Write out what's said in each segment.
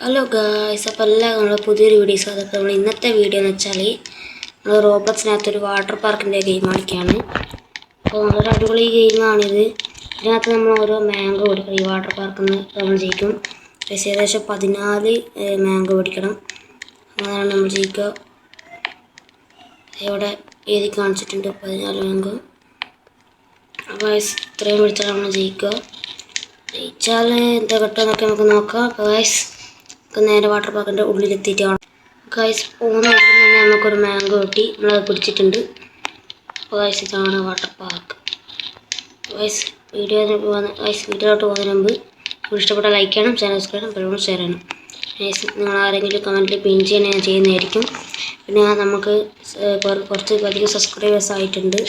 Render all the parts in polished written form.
Hello guys, അപ്പോൾ എല്ലാവരും പുതിയൊരു വീഡിയോസ് അതൊക്കെ നമ്മൾ ഇന്നത്തെ വീഡിയോ എന്ന് വെച്ചാൽ നമ്മൾ റോബോട്ട്സിനകത്തൊരു വാട്ടർ പാർക്കിൻ്റെ ഗെയിം കളിക്കുകയാണ്. അപ്പോൾ നല്ലൊരു അടിപൊളി ഗെയിമാണിത്. ഇതിനകത്ത് നമ്മൾ ഓരോ മാംഗോ പിടിക്കണം. ഈ വാട്ടർ പാർക്കിൽ നിന്ന് നമ്മൾ ജയിക്കും. ഏകദേശം 14 മാംഗോ പിടിക്കണം. അങ്ങനെയാണ് നമ്മൾ ജയിക്കുക. ഇവിടെ എഴുതി കാണിച്ചിട്ടുണ്ട് 14 മാംഗോ. അപ്പോൾ ഇത്രയും പിടിച്ചാൽ നമ്മൾ ജയിക്കുക. ജയിച്ചാൽ എന്താ കിട്ടുമെന്നൊക്കെ നമുക്ക് നോക്കാം. ഗായ്സ് നേരെ വാട്ടർ പാർക്കിൻ്റെ ഉള്ളിലെത്തിയിട്ടാണ് ഗൈസ് പോകുന്ന അവിടെ തന്നെ നമുക്കൊരു മാംഗോ കിട്ടി. നമ്മളത് പിടിച്ചിട്ടുണ്ട്. അപ്പോൾ ഗൈസ് ഇതാണ് വാട്ടർ പാർക്ക്. ഗൈസ് വീഡിയോയിലോട്ട് പോകുന്നതിന് മുമ്പ് ഇഷ്ടപ്പെട്ട ലൈക്ക് ചെയ്യണം, ചാനൽ സബ്സ്ക്രൈബ് ചെയ്യണം, പലരും ഷെയർ ചെയ്യണം. ഗൈസ് നിങ്ങൾ ആരെങ്കിലും കമൻറ്റിൽ പിൻ ചെയ്യാൻ ഞാൻ ചെയ്യുന്നതായിരിക്കും. പിന്നെ നമുക്ക് കുറച്ച് അധികം സബ്സ്ക്രൈബേഴ്സ് ആയിട്ടുണ്ട്.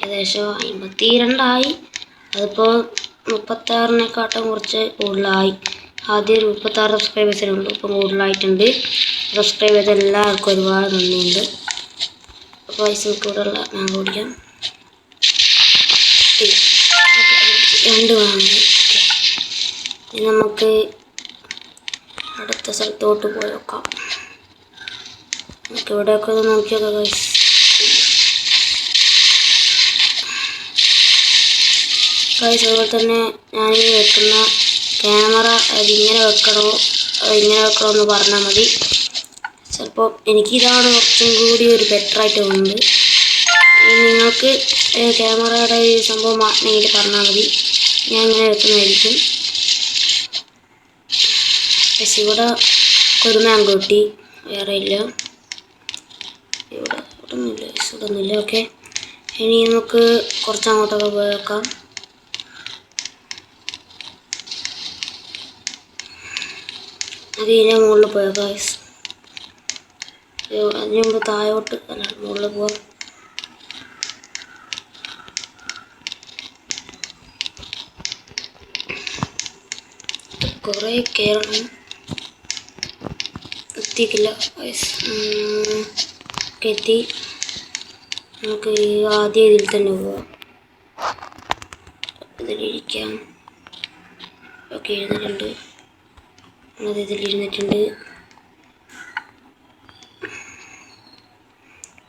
ഏകദേശം 52 അതിപ്പോൾ 36 കുറച്ച് കൂടുതലായി. ആദ്യം 36 സബ്സ്ക്രൈബേഴ്സിനേ ഉള്ളൂ, ഇപ്പം കൂടുതലായിട്ടുണ്ട്. സബ്സ്ക്രൈബ് ചെയ്ത എല്ലാവർക്കും ഒരുപാട് നന്ദിയുണ്ട്. അപ്പോൾ നമുക്ക് ഇവിടെയുള്ള മാംഗോ കുടിക്കാം. 2 മാംഗോ. ഇനി നമുക്ക് അടുത്ത സ്ഥലത്തോട്ട് പോയി നോക്കാം. നമുക്ക് ഇവിടെയൊക്കെ ഒന്ന് നോക്കിയൊക്കെ ഗൈസ്. അതുപോലെ തന്നെ ഞാനീ വെക്കുന്ന ക്യാമറ അതിങ്ങനെ വെക്കണോ എന്ന് പറഞ്ഞാൽ മതി. ചിലപ്പോൾ എനിക്കിതാണ് കുറച്ചും കൂടി ഒരു ബെറ്ററായിട്ട് തോന്നുന്നത്. നിങ്ങൾക്ക് ക്യാമറയുടെ ഈ സംഭവം മാറ്റണമെങ്കിൽ പറഞ്ഞാൽ മതി, ഞാൻ ഇങ്ങനെ വെക്കുന്നതായിരിക്കും. പക്ഷെ ഇവിടെ ഒരു മാംഗോ കിട്ടി, വേറെ ഇല്ല. ഇവിടെ ഒന്നുമില്ല. ഓക്കെ, ഇനി നമുക്ക് കുറച്ചങ്ങോട്ടൊക്കെ പോയി വെക്കാം. അത് ഇതിനെ മുകളിൽ പോയാൽ ഗൈസ്. അതിന് മുമ്പ് താഴോട്ട് അല്ല മുകളിൽ പോവാം. കുറേ കയറണം, എത്തിക്കില്ല ഗൈസ്. എത്തി. നമുക്ക് ആദ്യം ഇതിൽ തന്നെ പോവാം. ഇതിലിരിക്കാം. ഓക്കെ, എഴുതിയിട്ടുണ്ട്. ഇതിലിരുന്നിട്ടുണ്ട്.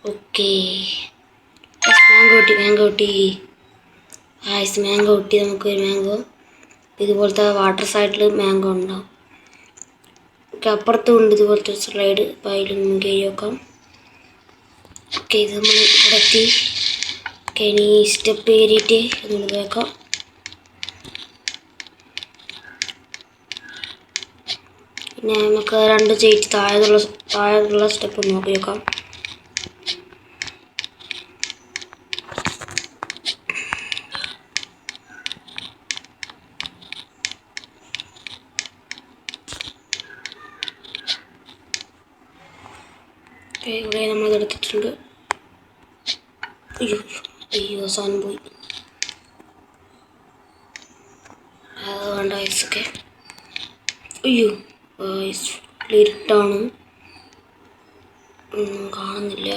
ഓക്കെ, മാംഗോ കിട്ടി. നമുക്കൊരു മാംഗോ. ഇതുപോലത്തെ വാട്ടർ സൈഡിൽ മാംഗോ ഉണ്ടാവും. ഓക്കെ, അപ്പുറത്തും ഉണ്ട് ഇതുപോലത്തെ സ്ലൈഡ്. അപ്പോൾ അതിൽ കയറി വെക്കാം. ഓക്കെ, ഇത് നമ്മൾ ഇവിടെ എത്തി. ഓക്കെ, ഇനി സ്റ്റെപ്പ് കയറിയിട്ട് നമ്മൾ വെക്കാം. പിന്നെ നമുക്ക് 2 ചേച്ചി താഴെയുള്ള സ്റ്റെപ്പ് നോക്കി നോക്കാം. ഇവിടെ നമ്മൾ എടുത്തിട്ടുണ്ട്. അയ്യോ സാധനം പോയി. അത് വേണ്ട ഐസൊക്കെ. അയ്യോ ഇരുട്ടാണ്, കാണുന്നില്ല.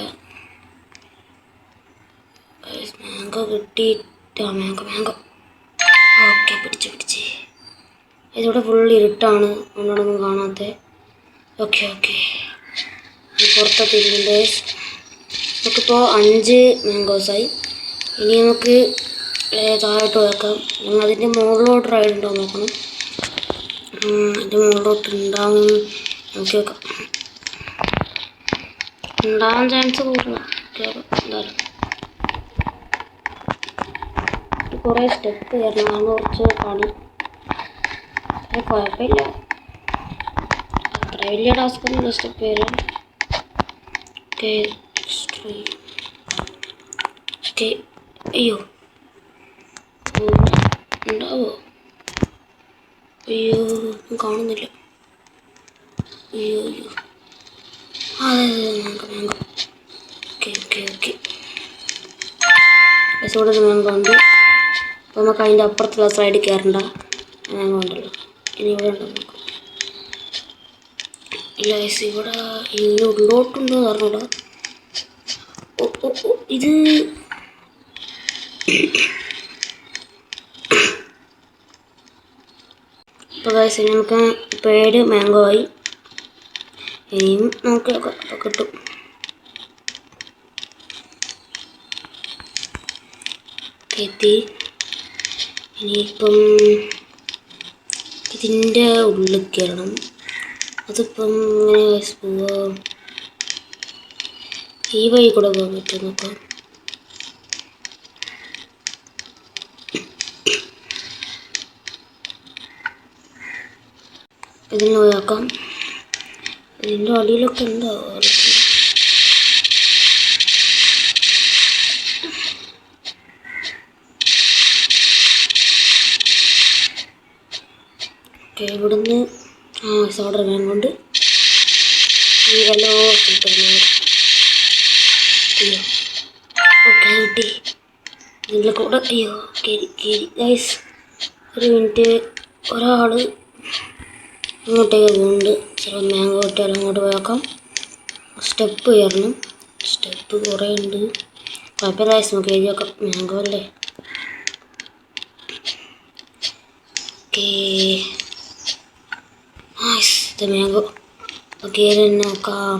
മാംഗോ കിട്ടിയിട്ടാ. മാംഗോ ഓക്കെ, പിടിച്ച്. ഇതിവിടെ ഫുൾ ഇരുട്ടാണ്, ഒന്നോടൊന്നും കാണാത്ത. ഓക്കെ, പുറത്തെത്തിയിട്ടുണ്ട്. നമുക്കിപ്പോൾ 5 മാംഗോസായി. ഇനി നമുക്ക് താഴോട്ട് വെക്കാം. അതിൻ്റെ മുകളിലോട്ട് റൈഡ് ഉണ്ടോ നോക്കണം. അതിൻ്റെ മുകളിലോട്ട് ഉണ്ടാവും, നോക്കി വെക്കാം. ഉണ്ടാവാൻ ചാൻസ് കൂടുതലാണ്. എന്തായാലും കുറേ സ്റ്റെപ്പ് കയറണം, കുറച്ച് പണി. കുഴപ്പമില്ല, അത്ര വലിയ ടാസ്ക് ഒന്നുമില്ല സ്റ്റെപ്പ് കയറാൻ. ഓക്കെ, അയ്യോ ഉണ്ടാവോ? അയ്യോ കാണുന്നില്ല. അയ്യോ അതെ മാംഗോ. ഓക്കെ, ഇവിടെ മാംഗോ ഉണ്ട്. അപ്പോൾ നമുക്ക് അതിൻ്റെ അപ്പുറത്തുള്ള സൈഡിൽ കയറണ്ട. മാംഗോ ഉണ്ടല്ലോ. ഇനി ഇവിടെ ഉണ്ടോ നോക്കാം. ഇല്ല, ഇവിടെ ഇനി ഉള്ളോട്ടുണ്ടോ പറഞ്ഞൂടാ. ഇത് ഇപ്പോൾ നമുക്ക് ഇപ്പോൾ 7 മാംഗോ ആയി. ഇനിയും നമുക്ക് അപ്പോൾ കിട്ടും. എത്തി. ഇനിയിപ്പം ഇതിൻ്റെ ഉള്ളിൽ കയറണം. അതിപ്പം ഇങ്ങനെ പോവാം. ഈ വഴി കൂടെ പോകാൻ പറ്റും നോക്കാം. ഇതിന് നോക്കാം. ഇതിൻ്റെ അടിയിലൊക്കെ ഉണ്ടാവും. ഓക്കെ, ഇവിടുന്ന് സോഡർ വേൻ കൊണ്ട് ഈ യെല്ലോ ഫിൽറ്റർ ഓക്കെ കിട്ടി. ഇതിൻ്റെ കൂടെ കയറി ഗൈസ്. ഒരു മിനിറ്റ്, ഒരാൾ ഇങ്ങോട്ടേക്ക് പോകുന്നുണ്ട്. ചിലപ്പോൾ മാംഗോ കിട്ടിയാലും അങ്ങോട്ട് പോയേക്കാം. സ്റ്റെപ്പ് കയറണം. സ്റ്റെപ്പ് കുറേ ഉണ്ട്. കുഴപ്പമില്ല ഗൈസ്, നമുക്ക് എഴുതി വെക്കാം. മാംഗോ അല്ലേ. ഓക്കേ നൈസ്, ഇത് മാംഗോ. ഓക്കെ നോക്കാം.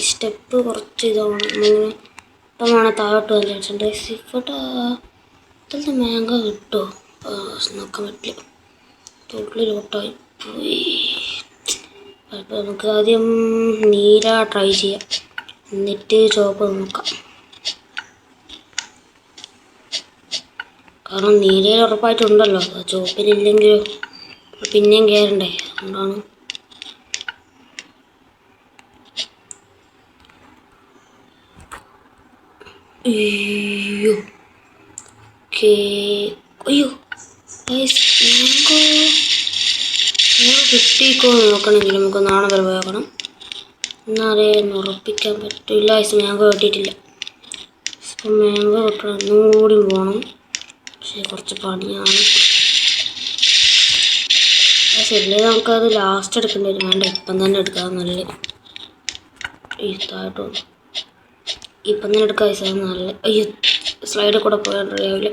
സ്റ്റെപ്പ് കുറച്ച് ഇതാണ്. നമ്മളിങ്ങനെ ഇപ്പമാണ് താഴോട്ട് വന്നിട്ടുണ്ട്. ഇപ്പോഴത്തെ മാംഗോ കിട്ടുമോ നോക്കാൻ പറ്റില്ല. തൊള്ളിലോട്ടായി പോയി. അപ്പോൾ നമുക്ക് ആദ്യം നീല ട്രൈ ചെയ്യാം, എന്നിട്ട് ചുവപ്പ് നോക്കാം. കാരണം നീലയിൽ ഉറപ്പായിട്ടുണ്ടല്ലോ, ചുവപ്പിലില്ലെങ്കിലോ പിന്നെയും കയറണ്ടേ. അതുകൊണ്ടാണ്. അയ്യോ അയ്യോ കിട്ടിക്കോ നോക്കണമെങ്കിൽ നമുക്ക് നാളെ വരെ പോകണം. എന്നാലേ ഉറപ്പിക്കാൻ പറ്റില്ല. മാംഗോ കിട്ടിയിട്ടില്ല. ഇപ്പം മാംഗോ കിട്ടണം, ഒന്നുകൂടി പോകണം. പക്ഷേ കുറച്ച് പണിയാണ്. ശരിയല്ലേ, നമുക്കത് ലാസ്റ്റ് എടുക്കേണ്ടി വരും. വേണ്ട, ഇപ്പം തന്നെ എടുക്കാം. നല്ല താഴോട്ട് വന്നു. ഇപ്പം തന്നെ എടുക്കാം സാർ. നല്ല അയ്യോ, സ്ലൈഡിൽ കൂടെ പോയാൽ രാവിലെ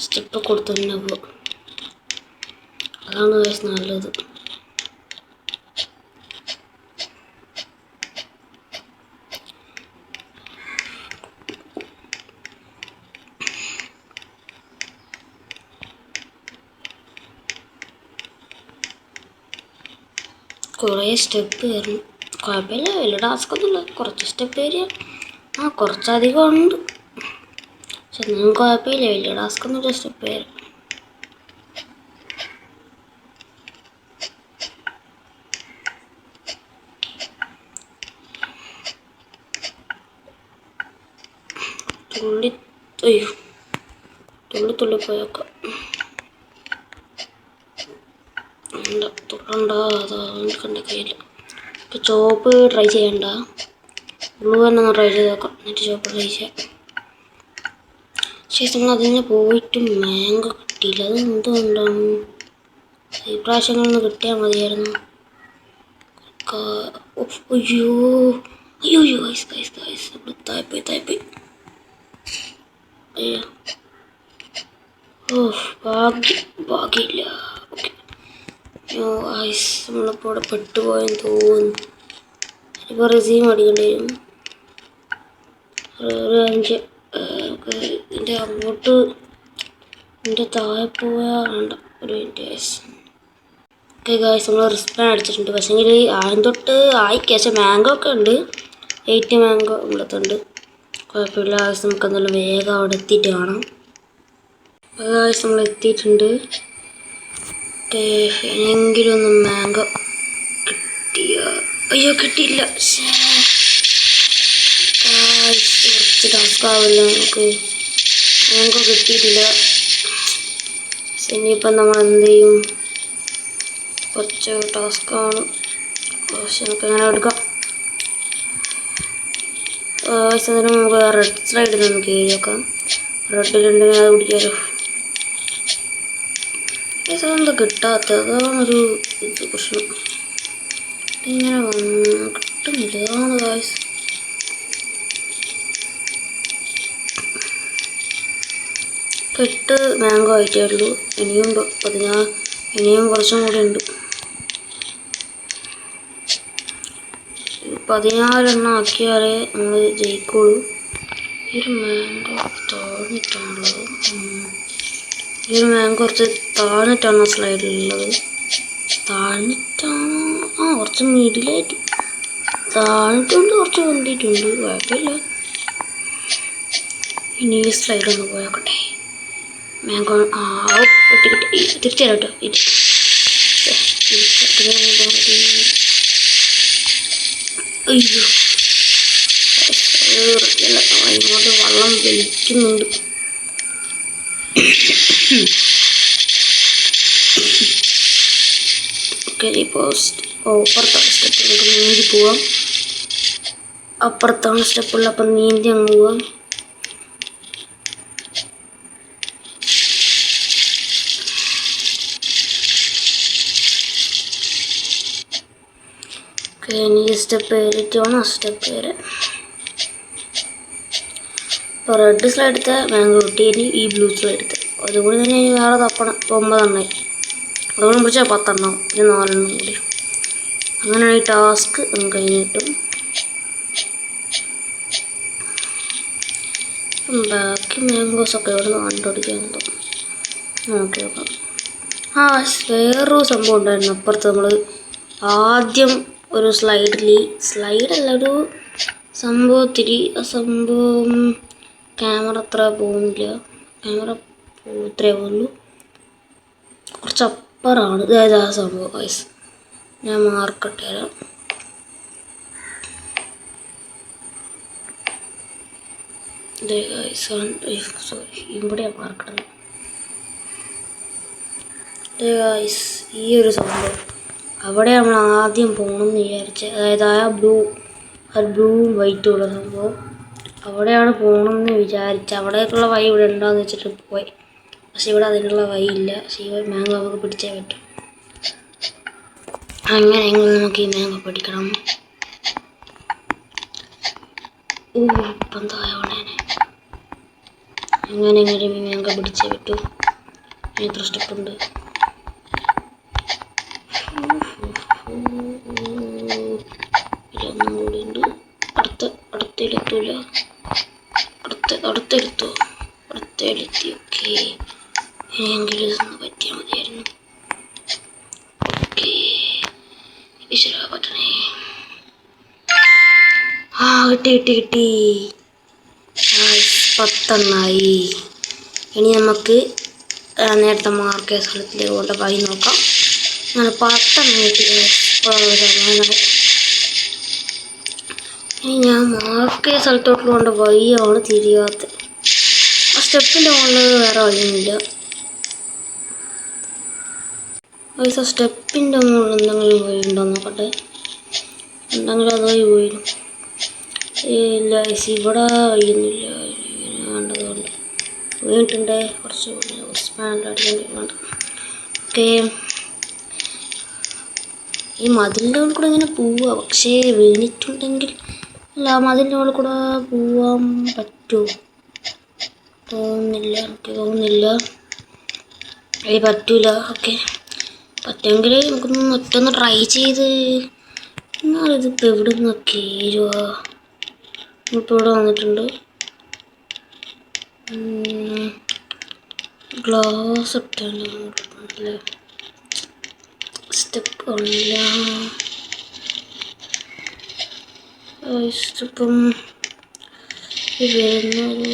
സ്റ്റെപ്പ് കൊടുത്തു തന്നെ പോകും. അതാണ് ഗൈസ് നല്ലത്. കുറേ സ്റ്റെപ്പ് കയറണം. കുഴപ്പമില്ല, വലിയ ടാസ്ക് ഒന്നുമില്ല. കുറച്ച് സ്റ്റെപ്പ് കയറിയാൽ കുറച്ചധികം ഉണ്ട്. പക്ഷെ ഒന്നും കുഴപ്പമില്ല, വലിയ ടാസ്ക് ഒന്നുമില്ല. സ്റ്റെപ്പ് കയറി തുള്ളി പോയേക്കാം. തുള്ളണ്ട, അതാ കണ്ട കയ്യിൽ. ഇപ്പം ചുവപ്പ് ട്രൈ ചെയ്യണ്ട, ബ്ലൂ തന്നെ ഒന്ന് ട്രൈ ചെയ്ത് നോക്കാം. എന്നിട്ട് ചുവപ്പ് ട്രൈ ചെയ്യാം. ശേഷം നമ്മൾ അതിന് പോയിട്ട് മാംഗോ കിട്ടിയില്ല. അത് എന്തുകൊണ്ടാണ്? ഈ പ്രാവശ്യങ്ങളൊന്ന് കിട്ടിയാൽ മതിയായിരുന്നു. അയ്യോ അയ്യോ അയ്യോ ഗൈസ് തായ്പോയി. അയ്യോ ഭാഗ്യമില്ല. ഓക്കെ നമ്മളിപ്പോൾ ഇവിടെ പെട്ടുപോയെന്ന് തോന്നുന്നു. ഇപ്പോൾ റിസീവ് അടിക്കേണ്ടി വരും. ഒരു 5 ഇതിൻ്റെ അങ്ങോട്ട് ഇതിൻ്റെ താഴെ പോയാൽ വേണ്ട. ഒരു മിനിറ്റ്. ഓക്കെ ഗായ്സ്, നമ്മൾ റിസ്പാൻ അടിച്ചിട്ടുണ്ട്. പക്ഷേങ്കിൽ ആദ്യം തൊട്ട് ശേഷം മാംഗോ ഒക്കെ ഉണ്ട്. 8 മാംഗോ നമ്മളത്തുണ്ട്. കുഴപ്പമില്ല ഗായ്സ്, നമുക്ക് എന്തായാലും വേഗം അവിടെ എത്തിയിട്ട് കാണാം. ഗായ്സ് നമ്മൾ എത്തിയിട്ടുണ്ട്. ഓക്കെ, എങ്കിലും ഒന്ന് മാംഗോ അയ്യോ കിട്ടിയില്ല. കുറച്ച് ടാസ്ക് ആവില്ല, നമുക്ക് മാംഗോ കിട്ടിയിട്ടില്ല. ഇനിയിപ്പം നമ്മൾ എന്ത് ചെയ്യും? കുറച്ച് ടാസ്ക്കാണ്. പക്ഷെ നമുക്ക് അങ്ങനെ എടുക്കാം. നമുക്ക് റെഡ് സ്ലൈഡിൽ നമുക്ക് എഴുതി വെക്കാം. റെഡിലുണ്ടെങ്കിൽ അത് പിടിക്കാമല്ലോ. അതെന്താ കിട്ടാത്ത? അതാണൊരു പ്രശ്നം. ഇങ്ങനെ കിട്ടുന്നില്ല. അതാണ് ഗായ്സ്. 8 മാംഗോ ആയിട്ടേ ഉള്ളൂ. ഇനിയും കുറച്ചും കൂടി ഉണ്ട്. 14 ആക്കിയാലേ നമ്മൾ ജയിക്കുള്ളൂ. ഈ ഒരു മാംഗോ താഴ്ന്നിട്ടാണുള്ളത്. ഈ ഒരു മാംഗോ കുറച്ച് താഴ്ന്നിട്ടാണ് സ്ലൈഡിലുള്ളത്. താഴ്ന്നിട്ടാണോ? കുറച്ച് മിഡിലായിട്ട് താഴ്ന്നിട്ടുണ്ട്, കുറച്ച് പൊന്തിയിട്ടുണ്ട്. കുഴപ്പമില്ല. ഇനി ഈ സ്ലൈഡ് ഒന്ന് പോയാക്കട്ടെ. മാംഗോ കിട്ടി. തിരിച്ചു തരാം കേട്ടോ. അയ്യോ, ഇങ്ങോട്ട് വെള്ളം വലിക്കുന്നുണ്ട്. ഓക്കെ, ഇപ്പോൾ അപ്പുറത്താണ് സ്റ്റെപ്പ്. നമുക്ക് നീന്തി പോവാം. അപ്പുറത്താണ് സ്റ്റെപ്പുള്ള, അപ്പം നീന്തി അങ്ങ് പോവാം. ഇനി സ്റ്റെപ്പ് കയറിയിട്ട് വേണം സ്റ്റെപ്പ് കയറാൻ. ഇപ്പോൾ റെഡ് സ്ലൈഡ് എടുത്ത മാംഗോ കിട്ടി. ഇനി ഈ ബ്ലൂ സ്ലൈഡ് എടുത്ത് അതുകൂടി തന്നെ ഇനി വേറെ തപ്പണം. 9 എണ്ണമായി. അതുകൊണ്ട് പിടിച്ചാൽ 10 എണ്ണം, പിന്നെ 4 എണ്ണം കൂടി. അങ്ങനെയാണ് ഈ ടാസ്ക് കഴിഞ്ഞ് കിട്ടും. ബാക്കി മാംഗോസൊക്കെ ഇവിടെ നിന്ന് കണ്ടുപിടിക്കാൻ നോക്കി നോക്കാം. വേറൊരു സംഭവം ഉണ്ടായിരുന്നു അപ്പുറത്ത്. നമ്മൾ ആദ്യം ഒരു സ്ലൈഡല്ല, ഒരു സംഭവത്തിൽ ആ സംഭവം ക്യാമറ അത്ര പോകുന്നില്ല. ക്യാമറ ഇത്രേ പോകുള്ളൂ. കുറച്ച് അപ്പുറമാണ്. അതായത് ആ സംഭവം ഗൈസ് ഞാൻ മാർക്കിട്ട് തരാം. സോറി, ഇവിടെയാണ് മാർക്കിടുന്നത്. ഈ ഒരു സംഭവം അവിടെ നമ്മൾ ആദ്യം പോകണമെന്ന് വിചാരിച്ചത്. അതായത് ബ്ലൂവും വൈറ്റും ഉള്ള സംഭവം അവിടെയാണ് പോകണമെന്ന് വിചാരിച്ചത്. അവിടേക്കുള്ള വഴി ഇവിടെ ഉണ്ടാകുന്ന വെച്ചിട്ട് പോയി. പക്ഷെ ഇവിടെ അതിനുള്ള വഴിയില്ല. പക്ഷേ ഈ മാംഗോ നമുക്ക് പിടിച്ചേ പറ്റും. അങ്ങനെയെങ്കിലും നമുക്ക് ഈ മാംഗോ പിടിക്കണം. ഇപ്പം താഴെ എങ്ങനെയെങ്കിലും ഈ മാംഗോ പിടിച്ചേ പറ്റൂ. എത്ര സ്റ്റെപ്പുണ്ട്? ഒന്നും കൂടി ഉണ്ട്. അടുത്തേലെത്തൂല. അടുത്തെടുത്തോ? അടുത്തേലെത്തി. ഓക്കെ, ഇനിയെങ്കിലും ഇതൊന്ന് പറ്റിയാൽ മതിയായിരുന്നു. ഓക്കെ, ഈശ്വരാ പറ്റണേ. കിട്ടി. 10 എണ്ണമായി. ഇനി നമുക്ക് നേരത്തെ മാർക്ക് ചെയ്ത സ്ഥലത്തിലേക്ക് കൊണ്ട് വഴി നോക്കാം. അങ്ങനെ 10 എണ്ണം കിട്ടി. ഇനി ഞാൻ മാർക്ക് ചെയ്ത സ്ഥലത്തോട്ട് കൊണ്ട് വഴിയാണ് തിരിയാത്തത്. ആ സ്റ്റെപ്പിൻ്റെ മുകളിൽ വേറെ വഴിയൊന്നുമില്ല. ആ സ്റ്റെപ്പിൻ്റെ മുകളിൽ എന്തെങ്കിലും വഴി ഉണ്ടോ നോക്കട്ടെ. ഉണ്ടെങ്കിൽ അത് വഴി പോയിരുന്നു. ഇല്ല, ഇവിടെ വഴിയൊന്നുമില്ല. വേണ്ടതുകൊണ്ട് വീണിട്ടുണ്ട്. കുറച്ച് സ്പാൻഡ്. ഓക്കെ, ഈ മതിലിൻ്റെ മുകളിൽ കൂടെ ഇങ്ങനെ പോവുക. പക്ഷേ വീണിട്ടുണ്ടെങ്കിൽ അല്ല, മതിലിൻ്റെ മുകളിൽ കൂടെ പോവാൻ പറ്റുമോ? എനിക്ക് തോന്നുന്നില്ല. പറ്റൂല. ഓക്കെ, പറ്റുമെങ്കിൽ നമുക്കൊന്ന് മറ്റൊന്ന് ട്രൈ ചെയ്ത്. എന്നാലിതിപ്പോൾ എവിടെ നിന്നൊക്കെ കയറുക? ഇപ്പോൾ ഇവിടെ വന്നിട്ടുണ്ട്. ഗ്ലാസ് ഇട്ടല്ലേ, സ്റ്റെപ്പ് കാണില്ല. ഇപ്പം വരുന്നത്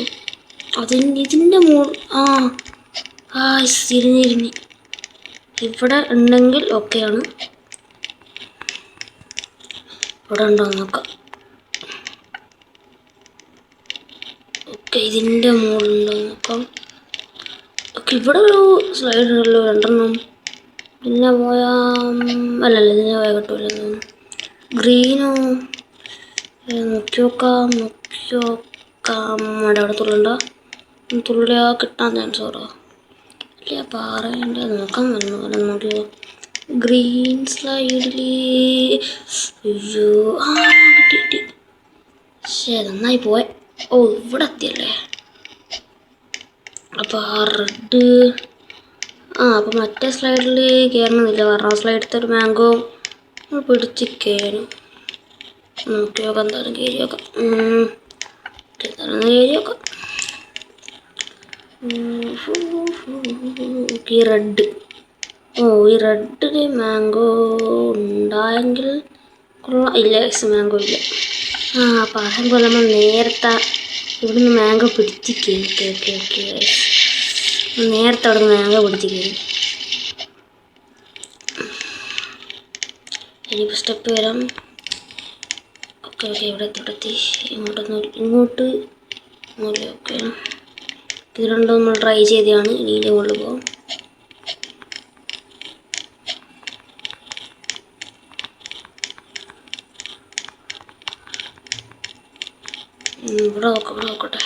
ഇതിൻ്റെ തിരിഞ്ഞിരിഞ്ഞ് ഇവിടെ ഉണ്ടെങ്കിൽ ഓക്കെയാണ്. ഇവിടെ ഉണ്ടോ നോക്കാം. ഓക്കെ, ഇതിൻ്റെ മുകളിലുണ്ടോ നോക്കാം. ഓക്കെ, ഇവിടെ ഒരു സ്ലൈഡ് ഉണ്ടല്ലോ, 2 എണ്ണം. പിന്നെ അല്ലല്ല, ഇതിനെ പോയാൽ കിട്ടൂല. ഗ്രീനോ? നോക്കി നോക്കാം. അവിടെ തുള്ളിയാ കിട്ടാൻ ചാൻസ് കുറവാ. ഇല്ല, പാറേൻ്റെ നോക്കാൻ വന്നു. നോക്കിയോ, ഗ്രീൻ സ്ലൈഡിൽ. അയ്യോ, കിട്ടി. ശരി, നന്നായി പോയെ. ഇവിടെ എത്തിയല്ലേ. അപ്പോൾ റെഡ് അപ്പം മറ്റേ സ്ലൈഡിൽ കയറണമെന്നില്ല. കാരണം ആ സ്ലൈഡിലത്തെ ഒരു മാംഗോ പിടിച്ച് കയറും. നോക്കി നോക്കാം, എന്തായാലും കയറി നോക്കാം. എന്തായാലും കയറി നോക്കാം. ഈ റെഡ് ഈ റെഡിൽ മാംഗോ ഉണ്ടായെങ്കിൽ കൊള്ളാം. ഇല്ല, മാംഗോ ഇല്ല. പഴം പോലെ നമ്മൾ നേരത്തെ ഇവിടുന്ന് മാംഗോ പിടിച്ച് കയറി. ഓക്കെ നേരത്തെ അവിടെ നിന്ന് മാംഗോ പിടിച്ച് കയറി. ഇനിയിപ്പോൾ സ്റ്റെപ്പ് വരാം. ഓക്കെ ഇവിടെ തുടത്തി ഇങ്ങോട്ട് ഓക്കെ ഇത് രണ്ടും നമ്മൾ ട്രൈ ചെയ്തതാണ്. ഇനി ഇതിൻ്റെ മുകളിൽ പോകാം. ഇവിടെ നോക്കട്ടെ.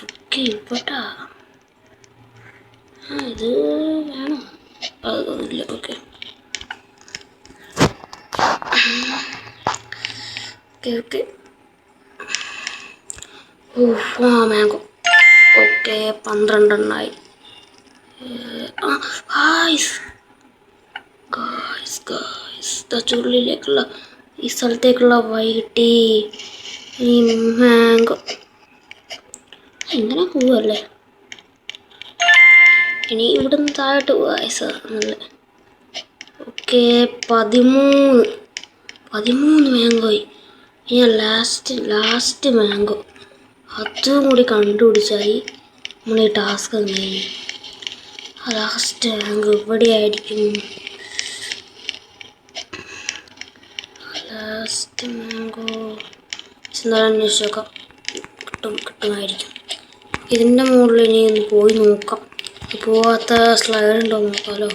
ഓക്കെ ഇപ്പോട്ടാ ഇത് വേണം. അതൊന്നുമില്ല. Okay mango. ഓക്കെ 12 എണ്ണമായി. ചുള്ളിലേക്കുള്ള ഈ സ്ഥലത്തേക്കുള്ള വഴി കിട്ടി. ഈ മാംഗോ ഇങ്ങനെ പോവല്ലേ. ഇനി ഇവിടുന്ന് താഴോട്ട് പോവാ. ഓക്കെ 13 മാംഗോയി. ഇനി ലാസ്റ്റ് മാംഗോ അതും കൂടി കണ്ടുപിടിച്ചായി നമ്മൾ ഈ ടാസ്ക് കഴിഞ്ഞു. ലാസ്റ്റ് മാംഗോ ഇവിടെ ആയിരിക്കും. ലാസ്റ്റ് മാംഗോ എന്തായാലും അന്വേഷിച്ച് നോക്കാം. കിട്ടുമായിരിക്കും. ഇതിൻ്റെ മുകളിൽ ഇനി ഒന്ന് പോയി നോക്കാം. പോവാത്ത സ്ലൈഡ് ഉണ്ടോ നോക്കാമല്ലോ.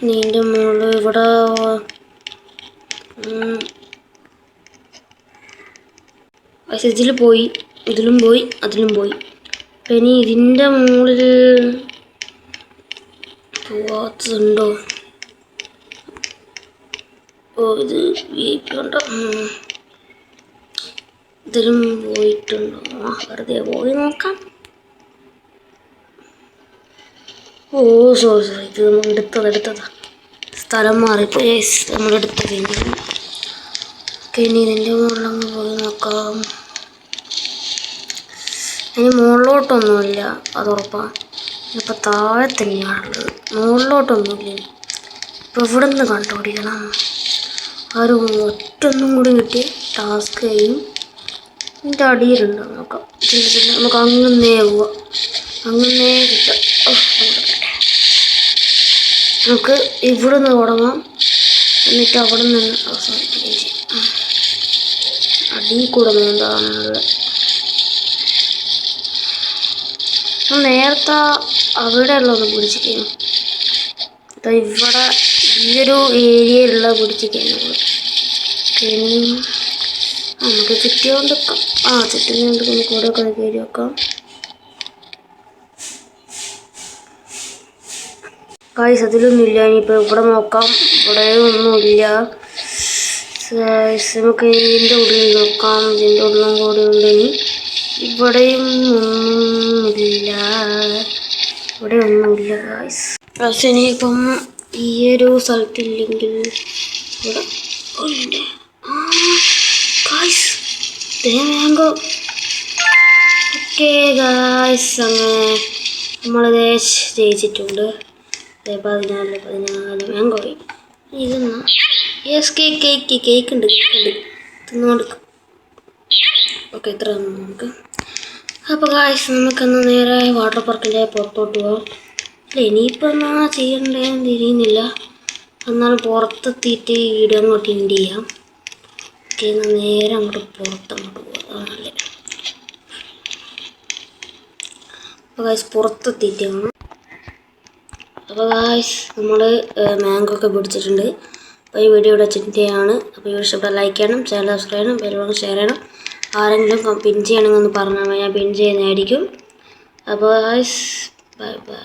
ഇതിൻ്റെ മുകളിൽ ഇവിടെ ഇതിൽ പോയി, ഇതിലും പോയി, അതിലും പോയി. ഇനി ഇതിൻ്റെ മുകളിൽ പോവാത്തുണ്ടോ? ഇത് ഉണ്ടോ? ഇതിലും പോയിട്ടുണ്ടോ? വെറുതെ പോയി നോക്കാം. സോറി ഇത് നമ്മൾ എടുത്തതാ. സ്ഥലം മാറിപ്പോയി. നമ്മളെടുത്തത് ഇനി ഇതിൻ്റെ മുകളിലങ്ങ് പോയി നോക്കാം. ഇനി മുകളിലോട്ടൊന്നുമില്ല, അത് ഉറപ്പാണ്. ഇപ്പം താഴെ തന്നെയാണുള്ളത്. മുകളിലോട്ടൊന്നുമില്ല. ഇപ്പം ഇവിടെ നിന്ന് കണ്ടുപിടിക്കണം. ഒറ്റൊന്നും കൂടി കിട്ടി ടാസ്ക് കഴിയും. ഇതിൻ്റെ അടിയിലുണ്ടോ നോക്കാം. നമുക്ക് അങ്ങനെ പോവാം. അങ്ങനെ കിട്ടാം. നമുക്ക് ഇവിടെ നിന്ന് തുടങ്ങാം. എന്നിട്ട് അവിടെ നിന്ന് അവസാനിപ്പിക്കുകയും ചെയ്യാം. അടിയിൽ കൂടെ എന്താണുള്ളത്. നേരത്തെ അവിടെയുള്ള ഒന്ന് പിടിച്ചിരിക്കുന്നു. ഇവിടെ ഈ ഒരു ഏരിയയിലുള്ള പിടിച്ചിരിക്കുന്നു. നമുക്ക് ചുറ്റിയോണ്ട് ചുറ്റിയോണ്ട് നമുക്ക് ഇവിടെ ഒക്കെ കയറി വെക്കാം. ഗായ്സ് അതിലൊന്നുമില്ല. ഇനിയിപ്പോൾ ഇവിടെ നോക്കാം. ഇവിടെ ഒന്നുമില്ല. നമുക്ക് ഇതിൻ്റെ ഉള്ളിൽ നോക്കാം. ഇതിൻ്റെ ഉള്ളിലും കൂടെ ഉണ്ടെങ്കിൽ ഇവിടെയും ഒന്നുമില്ല. ഇവിടെ ഒന്നുമില്ല ഗായ്സ്. പക്ഷെ ഇനിയിപ്പം ഈ ഒരു സ്ഥലത്തില്ലെങ്കിൽ ഇവിടെ ഗായ്സ് മാംഗോ. ഓക്കെ ഗായ്സ് അങ്ങനെ നമ്മളിത് ജയിച്ചിട്ടുണ്ട്. 14 മാംഗോയി. ഇതെന്നാ കേക്ക് ഉണ്ട് തിന്നുകൊടുക്കും. ഓക്കെ ഇത്ര നമുക്ക്. അപ്പോൾ ഗായ്സ് നമുക്കെന്ന് നേരെ വാട്ടർ പാർക്കിൻ്റെ പുറത്തോട്ട് പോകാം. ഇനിയിപ്പോൾ എന്നാ ചെയ്യണ്ടേന്ന് തിരിയുന്നില്ല. എന്നാൽ പുറത്തെത്തിയിട്ട് വീഡിയോ അങ്ങോട്ട് ഇൻഡ് ചെയ്യാം. ഓക്കെ എന്നാൽ നേരെ അങ്ങോട്ട് പുറത്തങ്ങോട്ട് പോകാം. അല്ലേ അപ്പോൾ ഗായ്സ് പുറത്തെത്തിയിട്ടാണ്. അപ്പോൾ ഗായ്സ് നമ്മൾ മാംഗോ ഒക്കെ പിടിച്ചിട്ടുണ്ട്. അപ്പോൾ ഈ വീഡിയോ ഇവിടെ ചിന്തയാണ്. അപ്പോൾ ഈ വീഡിയോ ഇവിടെ ലൈക്ക് ചെയ്യണം, ചാനൽ സബ്സ്ക്രൈബ് ചെയ്യണം, ബെൽ ഷെയർ ചെയ്യണം. ആരെങ്കിലും പിൻ ചെയ്യണമെന്ന് പറഞ്ഞാൽ ഞാൻ പിൻ ചെയ്യുന്നതായിരിക്കും. അപ്പോൾ ഗായ്സ് ബൈ ബൈ.